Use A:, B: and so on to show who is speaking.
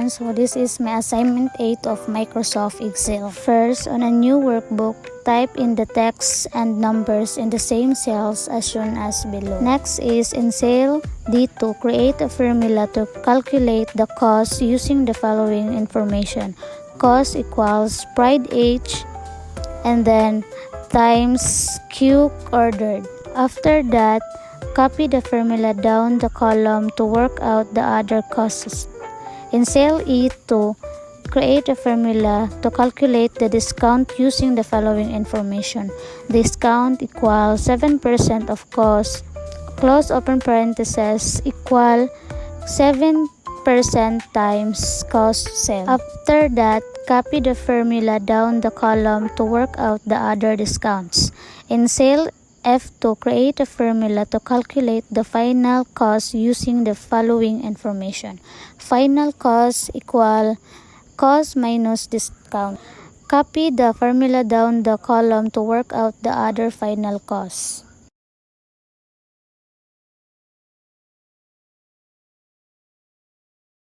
A: everyone, so this is my assignment 8 of Microsoft Excel. First, on a new workbook, type in the text and numbers in the same cells as shown as below. Next is in cell D2, create a formula to calculate the cost using the following information. Cost equals pride H and then times Q ordered. After that, copy the formula down the column to work out the other costs. In cell E2, create a formula to calculate the discount using the following information. Discount equals 7% of cost, close open parentheses, equal 7% times cost cell. After that, copy the formula down the column to work out the other discounts. In cell F2, create a formula to calculate the final cost using the following information. Final cost equal cost minus discount. Copy the formula down the column to work out the other final costs.